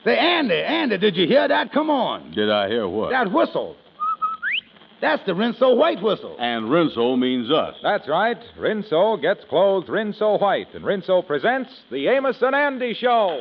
Say, Andy, did you hear that? Come on. Did I hear what? That whistle. That's the Rinso White whistle. And Rinso means us. That's right. Rinso gets clothes Rinso White, and Rinso presents the Amos and Andy Show.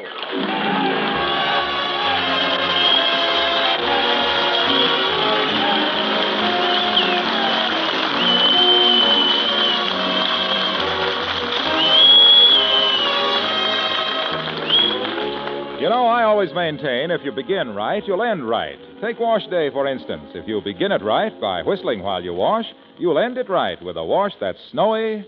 You know, I always maintain if you begin right, you'll end right. Take wash day, for instance. If you begin it right by whistling while you wash, you'll end it right with a wash that's snowy,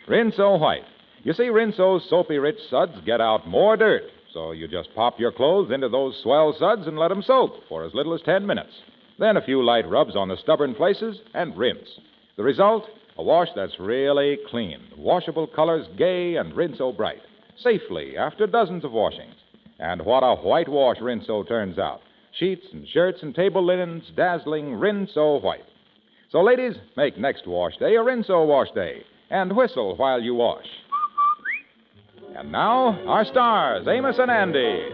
Rinso White. You see, Rinso's soapy-rich suds get out more dirt, so you just pop your clothes into those swell suds and let them soak for as little as 10 minutes. Then a few light rubs on the stubborn places and rinse. The result? A wash that's really clean. Washable colors gay and Rinso bright. Safely after dozens of washings. And what a whitewash Rinso turns out. Sheets and shirts and table linens, dazzling Rinso white. So, ladies, make next wash day a Rinso wash day. And whistle while you wash. And now, our stars, Amos and Andy.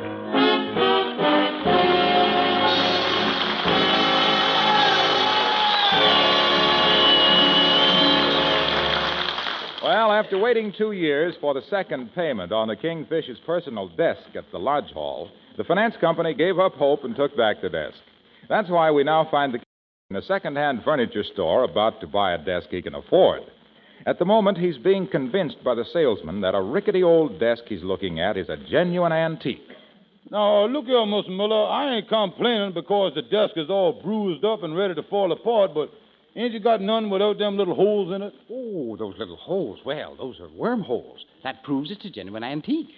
Well, after waiting 2 years for the second payment on the Kingfish's personal desk at the Lodge Hall, the finance company gave up hope and took back the desk. That's why we now find the King in a second-hand furniture store about to buy a desk he can afford. At the moment, he's being convinced by the salesman that a rickety old desk he's looking at is a genuine antique. Now, look here, Mr. Miller. I ain't complaining because the desk is all bruised up and ready to fall apart, but ain't you got none without them little holes in it? Oh, those little holes. Well, those are wormholes. That proves it's a genuine antique.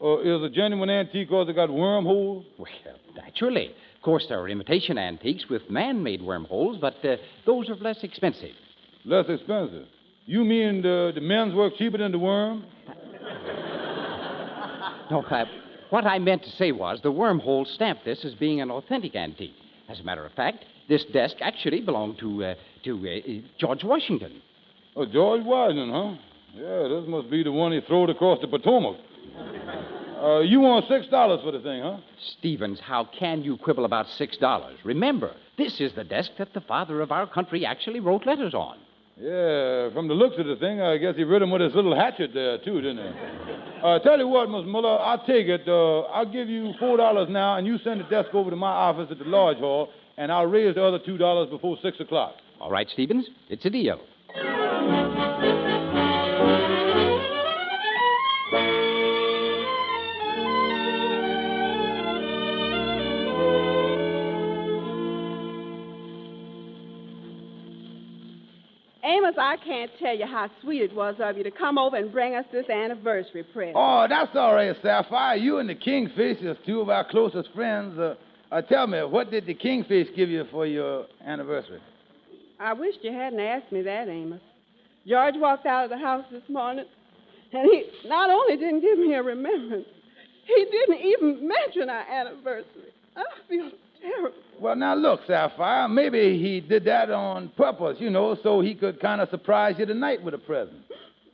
Is a genuine antique because it got wormholes? Well, naturally. Of course, there are imitation antiques with man-made wormholes, but those are less expensive. Less expensive? You mean the men's work cheaper than the worm? No, what I meant to say was the wormhole stamped this as being an authentic antique. As a matter of fact, this desk actually belonged to George Washington. Oh, George Washington, huh? Yeah, this must be the one he throwed across the Potomac. You want $6 for the thing, huh? Stevens, how can you quibble about $6? Remember, this is the desk that the father of our country actually wrote letters on. Yeah, from the looks of the thing, I guess he rid him with his little hatchet there, too, didn't he? Tell you what, Miss Muller, I'll take it. I'll give you $4 now, and you send the desk over to my office at the Lodge Hall, and I'll raise the other $2 before 6 o'clock. All right, Stevens, it's a deal. Amos, I can't tell you how sweet it was of you to come over and bring us this anniversary present. Oh, that's all right, Sapphire. You and the Kingfish is two of our closest friends. Tell me, what did the Kingfish give you for your anniversary? I wish you hadn't asked me that, Amos. George walked out of the house this morning, and he not only didn't give me a remembrance, he didn't even mention our anniversary. I feel terrible. Well, now, look, Sapphire, maybe he did that on purpose, so he could kind of surprise you tonight with a present.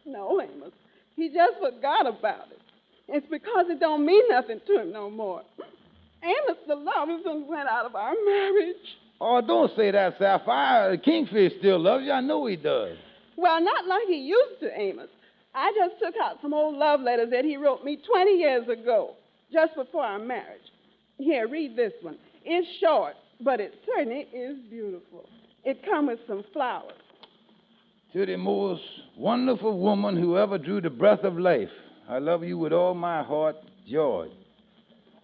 No, Amos. He just forgot about it. It's because it don't mean nothing to him no more. Amos, the love has been went out of our marriage. Oh, don't say that, Sapphire. The Kingfish still loves you. I know he does. Well, not like he used to, Amos. I just took out some old love letters that he wrote me 20 years ago, just before our marriage. Here, read this one. It's short, but it certainly is beautiful. It comes with some flowers. To the most wonderful woman who ever drew the breath of life, I love you with all my heart, George.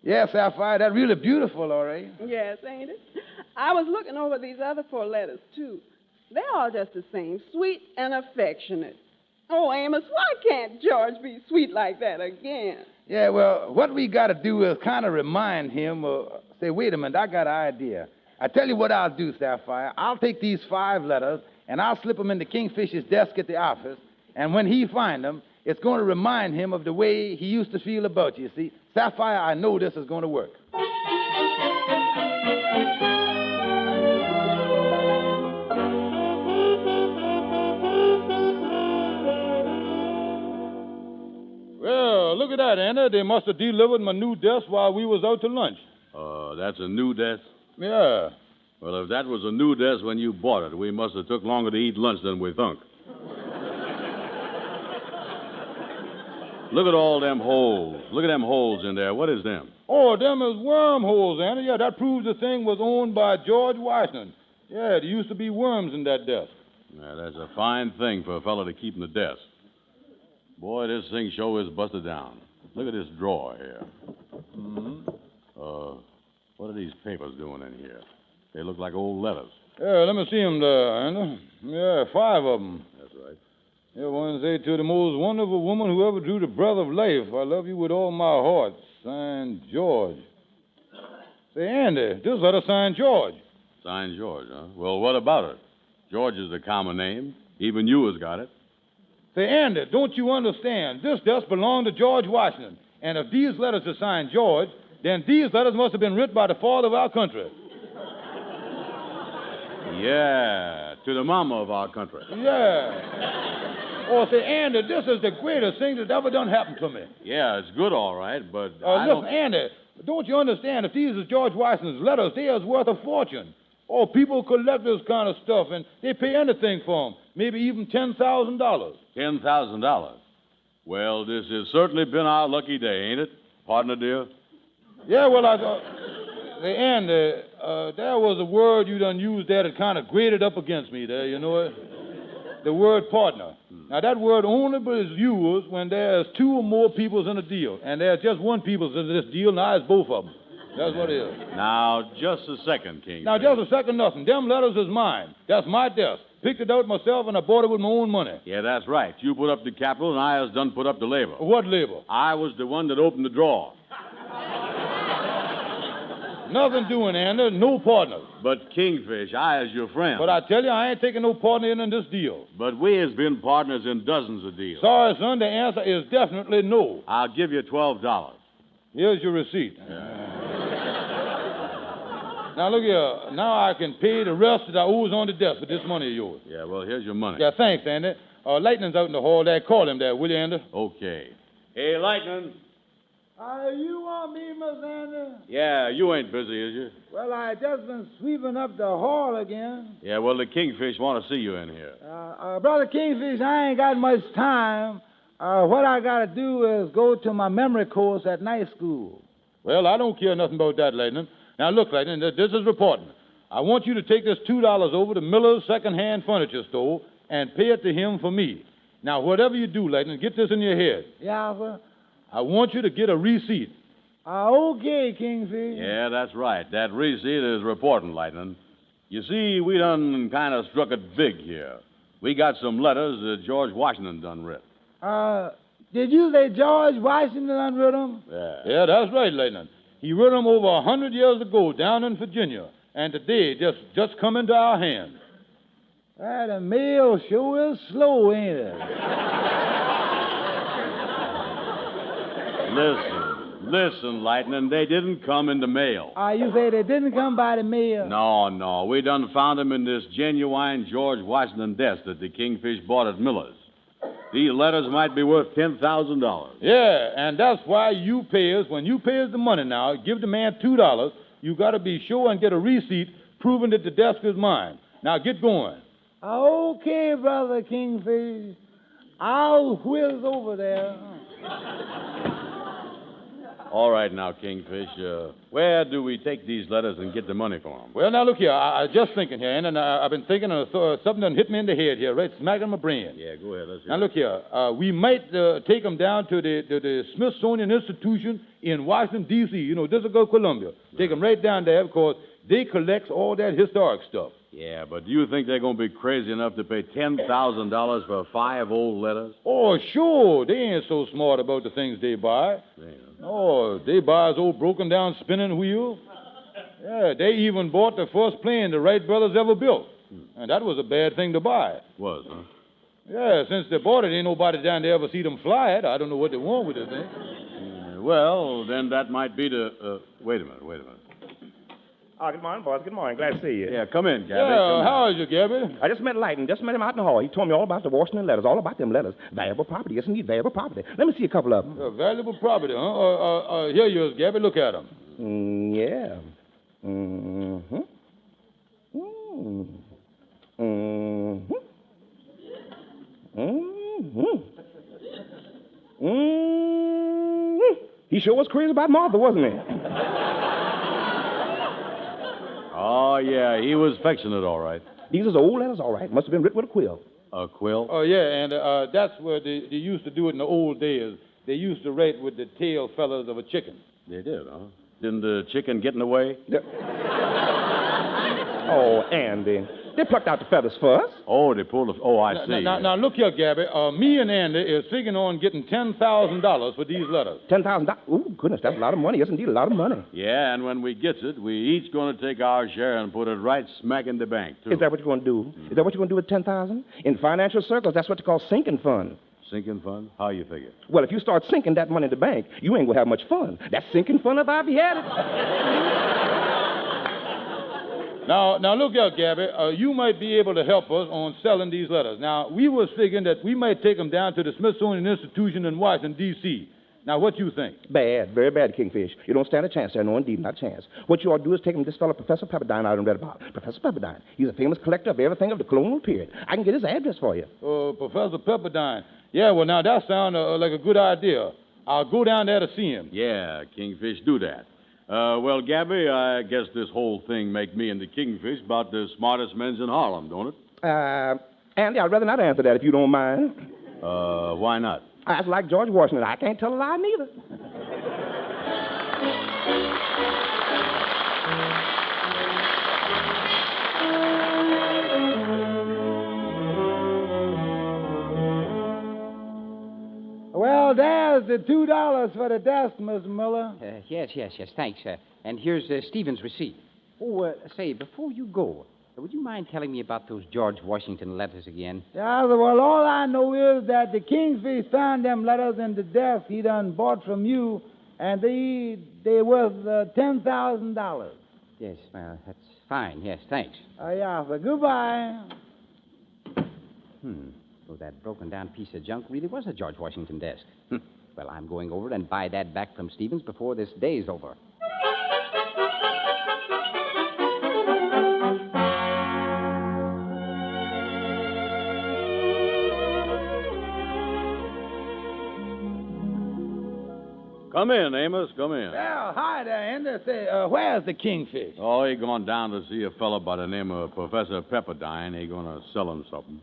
Yes, Sapphire, that's really beautiful, all right. Yes, ain't it? I was looking over these other 4 letters, too. They're all just the same, sweet and affectionate. Oh, Amos, why can't George be sweet like that again? Yeah, well, what we got to do is kind of remind him, say, wait a minute, I got an idea. I tell you what I'll do, Sapphire. I'll take these 5 letters, and I'll slip them into Kingfish's desk at the office, and when he finds them, it's going to remind him of the way he used to feel about you, see? Sapphire, I know this is going to work. Well, look look at that, Andy. They must have delivered my new desk while we was out to lunch. That's a new desk? Yeah. Well, if that was a new desk when you bought it, we must have took longer to eat lunch than we thunk. Look at all them holes. Look at them holes in there. What is them? Oh, them is wormholes, Andy. Yeah, that proves the thing was owned by George Washington. Yeah, there used to be worms in that desk. Yeah, that's a fine thing for a fellow to keep in the desk. Boy, this thing sure is busted down. Look at this drawer here. Mm-hmm. What are these papers doing in here? They look like old letters. Yeah, let me see them there, Andy. Yeah, 5 of them. That's right. Yeah, one say to the most wonderful woman who ever drew the breath of life, I love you with all my heart. Signed, George. Say, Andy, this letter signed George. Signed George, huh? Well, what about it? George is a common name. Even you has got it. Say, Andy, don't you understand? This desk belonged to George Washington. And if these letters are signed George, then these letters must have been written by the father of our country. Yeah, to the mama of our country. Yeah. Oh, say, Andy, this is the greatest thing that ever done happened to me. Yeah, it's good, all right, but Listen, Andy, don't you understand? If these are George Washington's letters, they is worth a fortune. Oh, people collect this kind of stuff, and they pay anything for them, maybe even $10,000. $10,000. Well, this has certainly been our lucky day, ain't it, partner dear? Yeah, well, Say, Andy, there was a word you done used there that kind of grated up against me there, you know it? The word partner. Now, that word only is used when there's 2 or more peoples in a deal, and there's just one peoples in this deal, now it's both of them. That's what it is. Now, just a second, King. Now, just a second, nothing. Them letters is mine. That's my desk. Picked it out myself, and I bought it with my own money. Yeah, that's right. You put up the capital, and I has done put up the labor. What labor? I was the one that opened the drawer. Nothing doing, Andy. No partners. But, Kingfish, I as your friend. But I tell you, I ain't taking no partner in this deal. But we has been partners in dozens of deals. Sorry, son, the answer is definitely no. I'll give you $12. Here's your receipt. Now, look here. Now I can pay the rest that I owes on the desk with this money of yours. Yeah, well, here's your money. Yeah, thanks, Andy. Lightning's out in the hall there. Call him there, will you, Andy? Okay. Hey, Lightning. You want me, Miss Andy? Yeah, you ain't busy, is you? Well, I just been sweeping up the hall again. Yeah, well, the Kingfish want to see you in here. Brother Kingfish, I ain't got much time. What I got to do is go to my memory course at night school. Well, I don't care nothing about that, Lightning. Now, look, Lightning, this is reporting. I want you to take this $2 over to Miller's second-hand furniture store and pay it to him for me. Now, whatever you do, Lightning, get this in your head. Yeah, sir. I want you to get a receipt. Okay, Kingfish. Yeah, that's right. That receipt is reporting, Lightning. You see, we done kind of struck it big here. We got some letters that George Washington done writ. Did you say George Washington unwrote them? Yeah, that's right, Lightning. He wrote them over 100 years ago down in Virginia, and today just come into our hands. The mail sure is slow, ain't it? Listen, Lightning, they didn't come in the mail. You say they didn't come by the mail? No, we done found them in this genuine George Washington desk that the Kingfish bought at Miller's. These letters might be worth $10,000. Yeah, and that's why you pay us. When you pay us the money now, give the man $2, you got to be sure and get a receipt proving that the desk is mine. Now, get going. Okay, Brother Kingfish. I'll whiz over there. All right now, Kingfish. Where do we take these letters and get the money for them? Well, now, look here. I just thinking here, and I've been thinking of something done hit me in the head here, right smack in my brain. Yeah, go ahead. Let's hear Now, look here. We might take them down to the Smithsonian Institution in Washington, D.C., District of Columbia. Take them right down there because they collect all that historic stuff. Yeah, but do you think they're going to be crazy enough to pay $10,000 for 5 old letters? Oh, sure. They ain't so smart about the things they buy. Oh, they buy his old broken-down spinning wheel. Yeah, they even bought the first plane the Wright brothers ever built. And that was a bad thing to buy. Was, huh? Yeah, since they bought it, ain't nobody down there ever see them fly it. I don't know what they want with the thing. Well, then that might be the... Wait a minute. Good morning, boys. Good morning. Glad to see you. Yeah, come in, Gabby. Yeah, come in. how is you, Gabby? I just met Lighton. Just met him out in the hall. He told me all about the Washington letters. All about them letters. Valuable property. Yes, indeed. Valuable property. Let me see a couple of them. Valuable property, huh? Here you is, Gabby. Look at them. Yeah. Mm-hmm. Mm-hmm. Mm-hmm. Mm-hmm. Mm-hmm. He sure was crazy about Martha, wasn't he? Oh, yeah, he was fixing it all right. These is old letters, all right. Must have been written with a quill. A quill? Oh, yeah, and that's where they used to do it in the old days. They used to write with the tail feathers of a chicken. They did, huh? Didn't the chicken get in the way? Oh, Andy. They plucked out the feathers first. Oh, they pulled the... Oh, I see. Now, look here, Gabby. Me and Andy is figuring on getting $10,000 for these letters. $10,000. Oh, goodness, that's a lot of money. Yes, indeed, a lot of money. Yeah, and when we gets it, we each going to take our share and put it right smack in the bank, too. Is that what you're going to do? Is that what you're going to do with $10,000? In financial circles, that's what they call sinking fund. Sinking fund? How you figure? Well, if you start sinking that money in the bank, you ain't going to have much fun. That's sinking fun if I've had it. Now, look here, Gabby. You might be able to help us on selling these letters. Now, we was figuring that we might take them down to the Smithsonian Institution in Washington, D.C. Now, what you think? Bad, very bad, Kingfish. You don't stand a chance there. No, indeed, not a chance. What you ought to do is take him to this fellow, Professor Pepperdine, I read about. Professor Pepperdine. He's a famous collector of everything of the colonial period. I can get his address for you. Professor Pepperdine. Yeah, well, now, that sounds like a good idea. I'll go down there to see him. Yeah, Kingfish, do that. Well, Gabby, I guess this whole thing make me and the Kingfish about the smartest men's in Harlem, don't it? Andy, I'd rather not answer that if you don't mind. Why not? That's like George Washington. I can't tell a lie neither. Well, there's the $2 for the desk, Miss Miller. Yes, thanks. And here's Stephen's receipt. Oh, say, before you go, would you mind telling me about those George Washington letters again? Yeah, well, all I know is that the Kingfish found them letters in the desk he done bought from you, and they worth $10,000. Yes, well, that's fine. Yes, thanks. Yeah, so goodbye. So that broken-down piece of junk really was a George Washington desk. Well, I'm going over and buy that back from Stevens before this day's over. Come in, Amos, come in. Well, hi there, Andy. Say, where's the Kingfish? Oh, he gone down to see a fellow by the name of Professor Pepperdine. He gonna sell him something.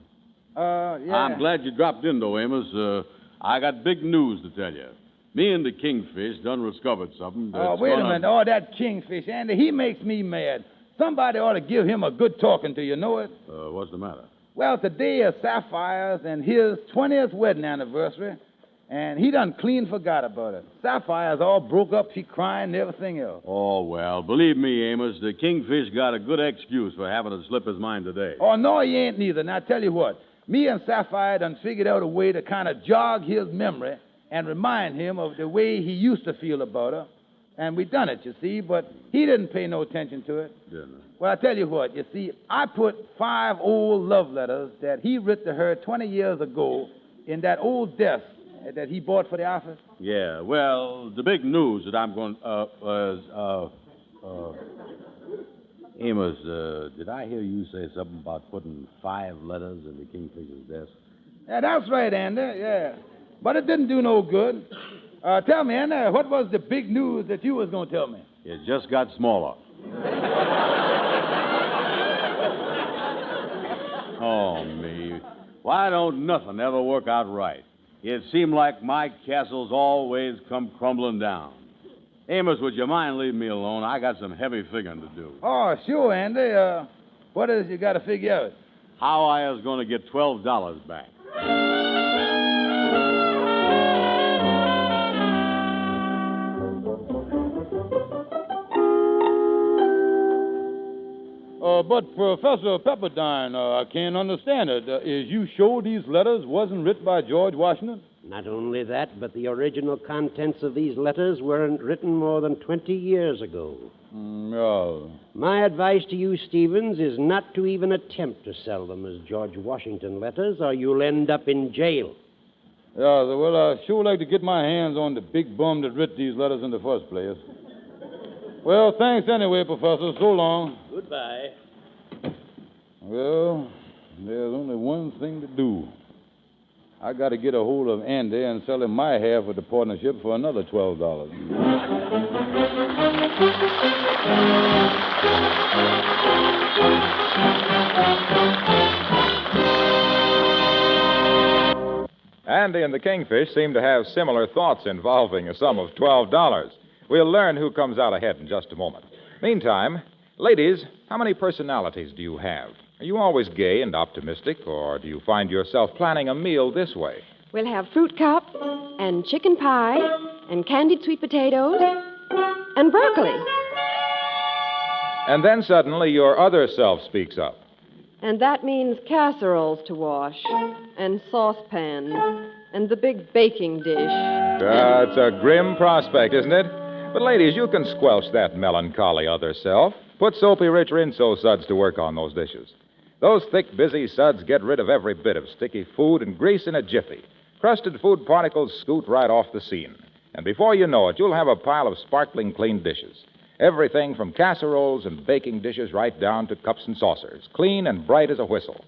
Yeah. I'm glad you dropped in, though, Amos. I got big news to tell you. Me and the Kingfish done discovered something that's Oh, wait a minute. Oh, that Kingfish, Andy, he makes me mad. Somebody ought to give him a good talking to, you know it? What's the matter? Well, today is Sapphire's and his 20th wedding anniversary, and he done clean forgot about it. Sapphire's all broke up, she crying and everything else. Oh, well, believe me, Amos, the Kingfish got a good excuse for having to slip his mind today. Oh, no, he ain't neither. Now, I tell you what. Me and Sapphire done figured out a way to kind of jog his memory and remind him of the way he used to feel about her. And we done it, you see, but he didn't pay no attention to it. Didn't he? Well, I tell you what, you see, I put 5 old love letters that he wrote to her 20 years ago in that old desk that he bought for the office. Yeah, well, the big news that I'm going Amos, did I hear you say something about putting 5 letters in the Kingfisher's desk? Yeah, that's right, Andy, yeah. But it didn't do no good. Tell me, Andy, what was the big news that you was going to tell me? It just got smaller. Oh, me. Why don't nothing ever work out right? It seemed like my castles always come crumbling down. Amos, would you mind leaving me alone? I got some heavy figuring to do. Oh, sure, Andy. What is you got to figure out? How I was going to get $12 back. But Professor Pepperdine, I can't understand it. Is you sure these letters wasn't written by George Washington? Not only that, but the original contents of these letters weren't written more than 20 years ago. No. My advice to you, Stevens, is not to even attempt to sell them as George Washington letters, or you'll end up in jail. Yeah, well, I sure like to get my hands on the big bum that writ these letters in the first place. Well, thanks anyway, Professor. So long. Goodbye. Well, there's only one thing to do. I got to get a hold of Andy and sell him my half of the partnership for another $12. Andy and the Kingfish seem to have similar thoughts involving a sum of $12. We'll learn who comes out ahead in just a moment. Meantime, ladies, how many personalities do you have? Are you always gay and optimistic, or do you find yourself planning a meal this way? We'll have fruit cup and chicken pie and candied sweet potatoes and broccoli. And then suddenly your other self speaks up. And that means casseroles to wash and saucepans and the big baking dish. It's a grim prospect, isn't it? But, ladies, you can squelch that melancholy other self. Put soapy rich Rinso suds to work on those dishes. Those thick, busy suds get rid of every bit of sticky food and grease in a jiffy. Crusted food particles scoot right off the scene. And before you know it, you'll have a pile of sparkling clean dishes. Everything from casseroles and baking dishes right down to cups and saucers, clean and bright as a whistle.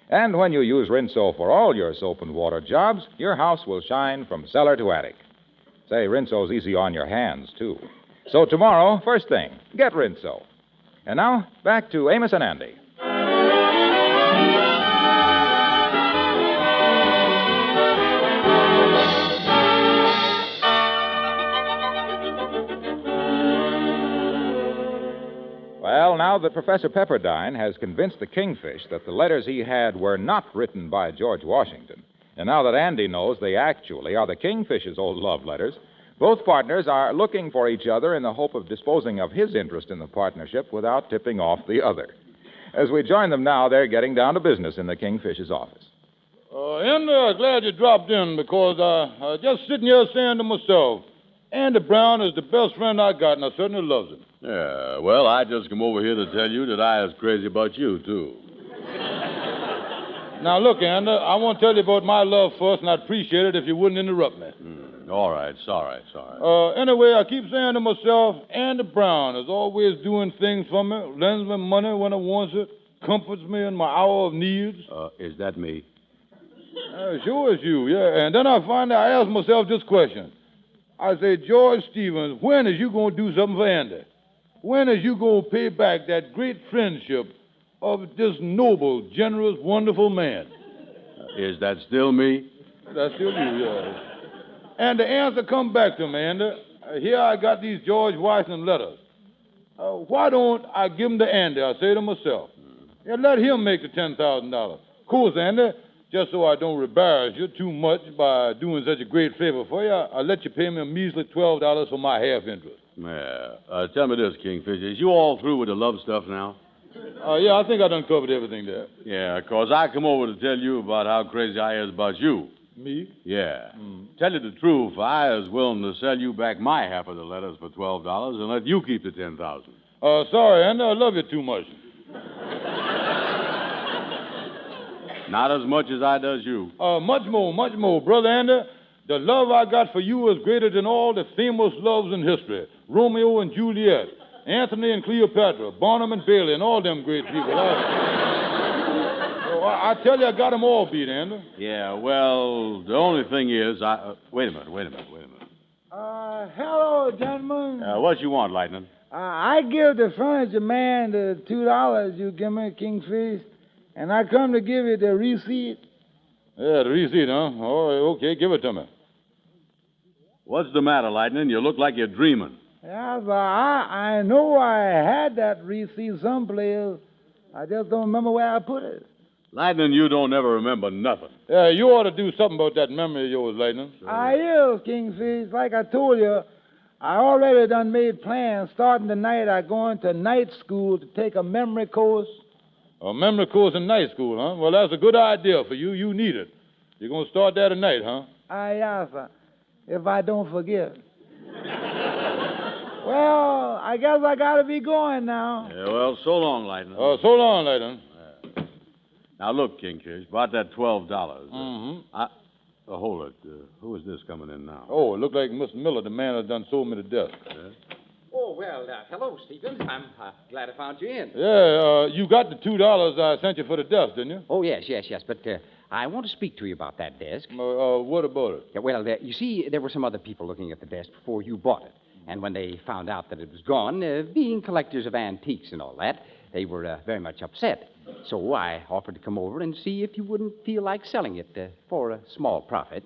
And when you use Rinso for all your soap and water jobs, your house will shine from cellar to attic. Say, Rinso's easy on your hands, too. So tomorrow, first thing, get Rinso. And now, back to Amos and Andy. Well, now that Professor Pepperdine has convinced the Kingfish that the letters he had were not written by George Washington, and now that Andy knows they actually are the Kingfish's old love letters, both partners are looking for each other in the hope of disposing of his interest in the partnership without tipping off the other. As we join them now, they're getting down to business in the Kingfish's office. Andy, glad you dropped in because I was just sitting here saying to myself, Andy Brown is the best friend I got, and I certainly loves him. Yeah, well, I just come over here to tell you that I was crazy about you, too. Now, look, Andy, I want to tell you about my love first, and I'd appreciate it if you wouldn't interrupt me. All right, sorry. Anyway, I keep saying to myself, Andy Brown is always doing things for me, lends me money when I want it, comforts me in my hour of needs. Is that me? Sure it's you, yeah. And then I ask myself this question. I say, George Stevens, when is you going to do something for Andy? When is you going to pay back that great friendship of this noble, generous, wonderful man? Is that still me? That's still you, yeah. And the answer come back to me, Andy. Here I got these George Washington letters. Why don't I give them to Andy? I say to myself. Yeah, let him make the $10,000. Of course, Andy, just so I don't embarrass you too much by doing such a great favor for you, I'll let you pay me a measly $12 for my half interest. Yeah. Tell me this, Kingfish. Is you all through with the love stuff now? Yeah, I think I done covered everything there. Yeah, 'cause I come over to tell you about how crazy I is about you. Me? Yeah. Tell you the truth, I is willing to sell you back my half of the letters for $12 and let you keep the $10,000. Sorry, Andy, I love you too much. Not as much as I does you. Much more. Brother Andy, the love I got for you is greater than all the famous loves in history. Romeo and Juliet, Antony and Cleopatra, Barnum and Bailey, and all them great people. I tell you, I got them all beat, Andy. Yeah, well, the only thing is, Wait a minute. Hello, gentlemen. What you want, Lightning? I give the furniture man the $2 you give me, Kingfish, and I come to give you the receipt. Yeah, the receipt, huh? Oh, okay, give it to me. What's the matter, Lightning? You look like you're dreaming. Yeah, but I know I had that receipt someplace. I just don't remember where I put it. Lightning, you don't ever remember nothing. Yeah, you ought to do something about that memory of yours, Lightning. I is, Kingfish. Like I told you, I already done made plans. Starting tonight, I going to night school to take a memory course. A memory course in night school, huh? Well, that's a good idea for you. You need it. You're going to start that tonight, huh? Yes, sir. If I don't forget. Well, I guess I gotta be going now. Yeah, well, so long, Lightning. So long, Lightning. Now, look, Kingfish, about that $12. Mm-hmm. Hold it. Who is this coming in now? Oh, it looked like Mr. Miller, the man that done sold me the desk. Oh, well, hello, Stevens. I'm glad I found you in. Yeah, you got the $2 I sent you for the desk, didn't you? Oh, yes. But I want to speak to you about that desk. What about it? Yeah, well, you see, there were some other people looking at the desk before you bought it. And when they found out that it was gone, being collectors of antiques and all that, they were very much upset. So I offered to come over and see if you wouldn't feel like selling it for a small profit.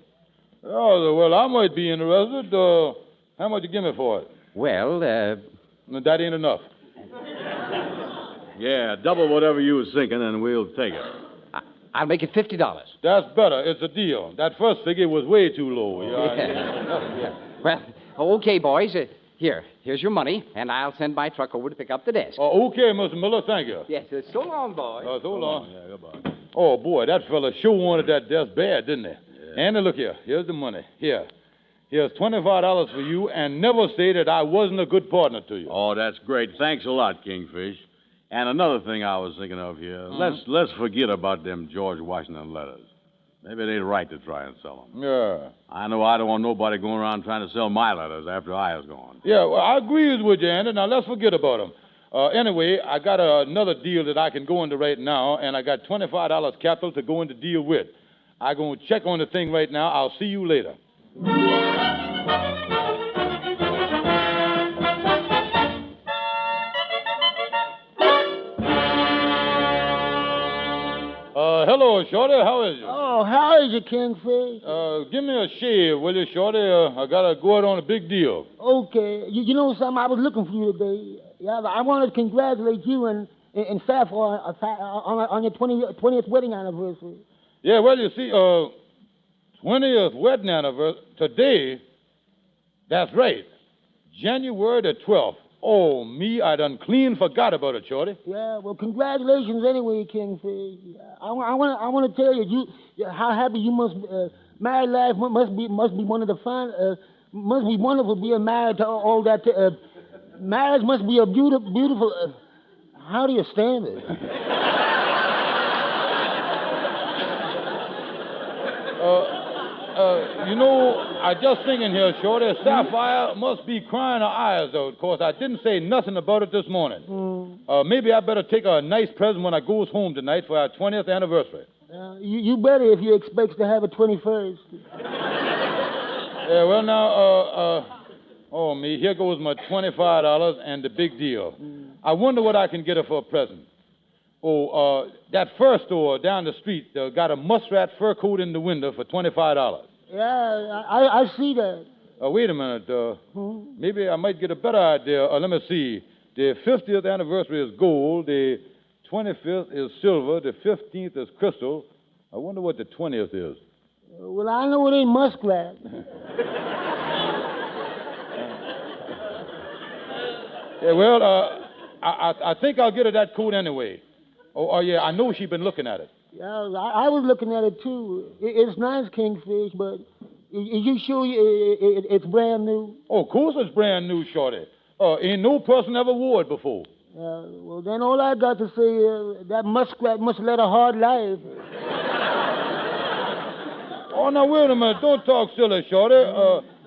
Oh, well, I might be interested. How much you give me for it? Well, That ain't enough. Yeah, double whatever you was thinking, and we'll take it. I'll make it $50. That's better. It's a deal. That first figure was way too low. Yeah. Well, okay, boys. Here's your money, and I'll send my truck over to pick up the desk. Okay, Mr. Miller, thank you. Yes, so long, boys. So long. Yeah, goodbye. Oh, boy, that fella sure wanted that desk bad, didn't he? Yeah. Andy, look here. Here's the money. Here's $25 for you, and never say that I wasn't a good partner to you. Oh, that's great. Thanks a lot, Kingfish. And another thing I was thinking of here. Let's forget about them George Washington letters. Maybe it ain't right to try and sell them. Yeah. I know I don't want nobody going around trying to sell my letters after I was gone. Yeah, well, I agree with you, Andy. Now, let's forget about them. Anyway, I got another deal that I can go into right now, and I got $25 capital to go into deal with. I'm going to check on the thing right now. I'll see you later. Hello, Shorty. How is you? Oh, how is it, Kingfish? Give me a shave, will you, Shorty? I got to go out on a big deal. Okay. You know something? I was looking for you today. Yeah, I wanted to congratulate you and Sappho on your 20th wedding anniversary. Yeah, well, you see, 20th wedding anniversary, today, that's right, January the 12th. Oh, me, I done clean forgot about it, Shorty. Yeah, well, congratulations anyway, Kingfish. I want to tell you how happy you must be. Married life must be one of the must be wonderful being married to all that. Marriage must be a beautiful. How do you stand it? You know, I just thinking here, Shorty, Sapphire must be crying her eyes out, 'cause I didn't say nothing about it this morning. Maybe I better take a nice present when I goes home tonight for our 20th anniversary. You better if you expect to have a 21st. Yeah, well, now, oh, me, here goes my $25 and the big deal. I wonder what I can get her for a present. Oh, that fur store down the street got a muskrat fur coat in the window for $25. Yeah, I see that. Wait a minute. Maybe I might get a better idea. Let me see. The 50th anniversary is gold. The 25th is silver. The 15th is crystal. I wonder what the 20th is. Well, I know it ain't muskrat. Yeah, well, I think I'll get her that coat anyway. Oh, yeah, I know she's been looking at it. Yeah, I was looking at it, too. It's nice, Kingfish, but is you sure it's brand new? Oh, of course it's brand new, Shorty. Ain't no person ever wore it before. Well, then all I got to say is that muskrat must have led a hard life. Oh, now, wait a minute. Don't talk silly, Shorty.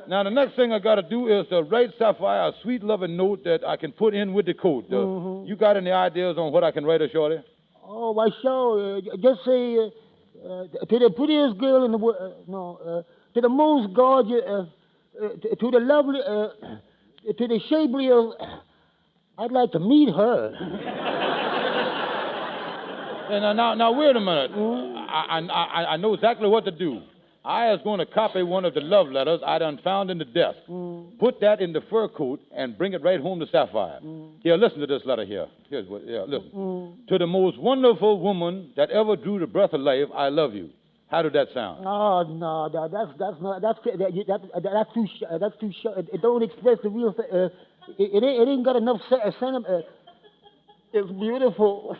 Now, the next thing I got to do is to write Sapphire a sweet, loving note that I can put in with the coat. You got any ideas on what I can write her, Shorty? Oh, why, sure. Just say, to the prettiest girl in the world, to the most gorgeous, to the lovely, to the shabliest, I'd like to meet her. And now, wait a minute. I know exactly what to do. I was going to copy one of the love letters I done found in the desk. Put that in the fur coat and bring it right home to Sapphire. Here, listen to this letter here. Here's what. Yeah, listen. To the most wonderful woman that ever drew the breath of life, I love you. How did that sound? Oh no, that's too short. It don't express the real thing. It ain't got enough sentiment. It's beautiful.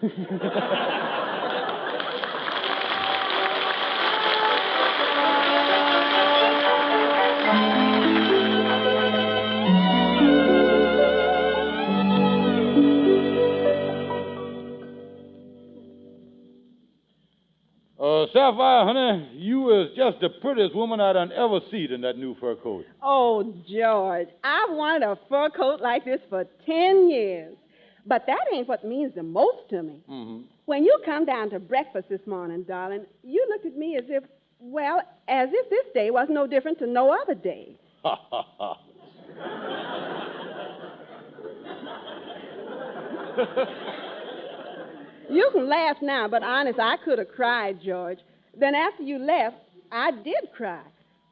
Sapphire, honey, you is just the prettiest woman I done ever seen in that new fur coat. Oh, George, I've wanted a fur coat like this for 10 years. But that ain't what means the most to me. Mm-hmm. When you come down to breakfast this morning, darling, you looked at me as if, well, as if this day was no different to no other day. Ha, ha, ha. You can laugh now, but honest, I could have cried, George. Then after you left, I did cry.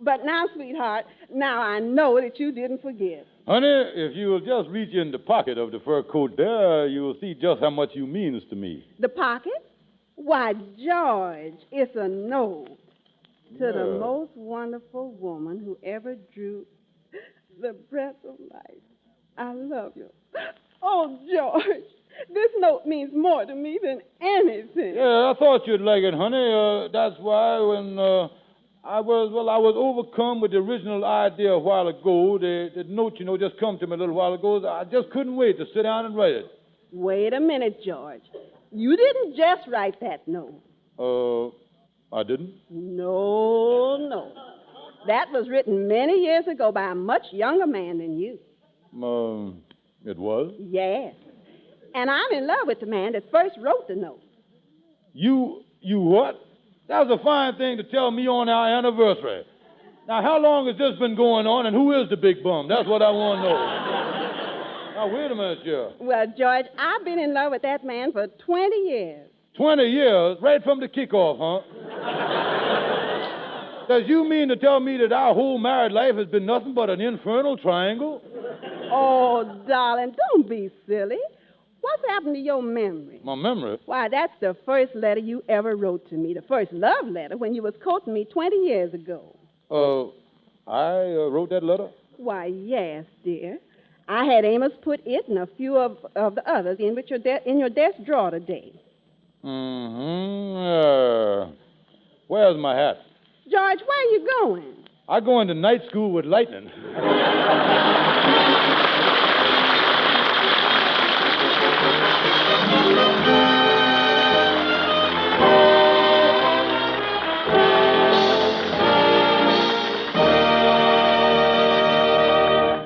But now, sweetheart, now I know that you didn't forget. Honey, if you'll just reach in the pocket of the fur coat there, you'll see just how much you means to me. The pocket? Why, George, it's a note to the most wonderful woman who ever drew the breath of life. I love you. Oh, George, this note means more to me than anything. Yeah, I thought you'd like it, honey. That's why when I was overcome with the original idea a while ago. The note, just come to me a little while ago. I just couldn't wait to sit down and write it. Wait a minute, George. You didn't just write that note. I didn't? No. That was written many years ago by a much younger man than you. It was? Yes. And I'm in love with the man that first wrote the note. You what? That was a fine thing to tell me on our anniversary. Now, how long has this been going on, and who is the big bum? That's what I want to know. Now, wait a minute, Sheriff. Well, George, I've been in love with that man for 20 years. 20 years? Right from the kickoff, huh? Does you mean to tell me that our whole married life has been nothing but an infernal triangle? Oh, darling, don't be silly. What's happened to your memory? My memory? Why, that's the first letter you ever wrote to me, the first love letter when you was courting me 20 years ago. I wrote that letter? Why, yes, dear. I had Amos put it and a few of the others in your desk drawer today. Mm-hmm. Where's my hat? George, where are you going? I go into night school with lightning.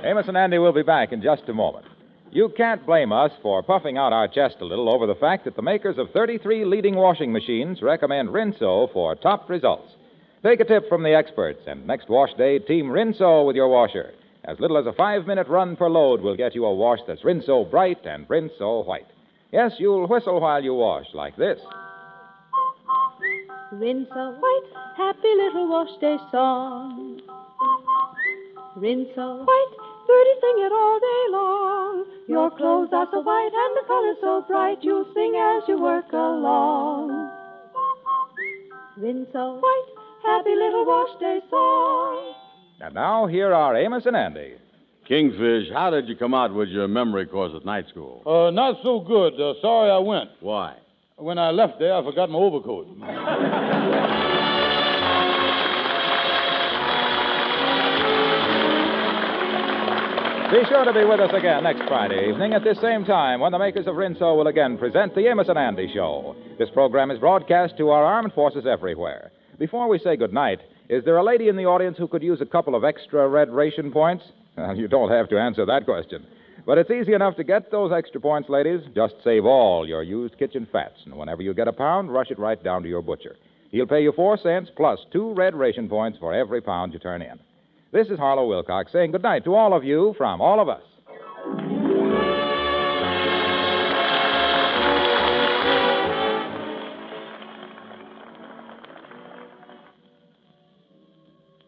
Amos and Andy will be back in just a moment. You can't blame us for puffing out our chest a little over the fact that the makers of 33 leading washing machines recommend Rinso for top results. Take a tip from the experts, and next wash day, team Rinso with your washer. As little as a 5-minute run per load will get you a wash that's Rinso bright and Rinso white. Yes, you'll whistle while you wash, like this. Rinso white, happy little wash day song. Rinso white, birdies sing it all day long. Your clothes are so white and the color so bright, you'll sing as you work along. Rinso white, happy little wash day song. And now, here are Amos and Andy. Kingfish, how did you come out with your memory course at night school? Not so good. Sorry I went. Why? When I left there, I forgot my overcoat. Be sure to be with us again next Friday evening at this same time when the makers of Rinso will again present the Amos and Andy Show. This program is broadcast to our armed forces everywhere. Before we say goodnight, is there a lady in the audience who could use a couple of extra red ration points? Well, you don't have to answer that question. But it's easy enough to get those extra points, ladies. Just save all your used kitchen fats, and whenever you get a pound, rush it right down to your butcher. He'll pay you 4 cents plus 2 red ration points for every pound you turn in. This is Harlow Wilcox saying goodnight to all of you from all of us.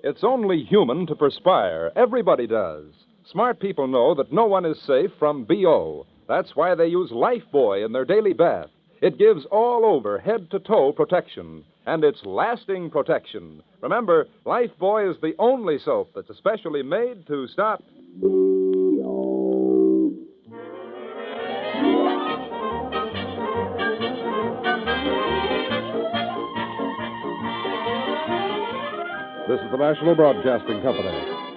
It's only human to perspire. Everybody does. Smart people know that no one is safe from B.O. That's why they use Lifebuoy in their daily bath. It gives all-over, head-to-toe protection, and it's lasting protection. Remember, Lifebuoy is the only soap that's especially made to stop B.O. This is the National Broadcasting Company.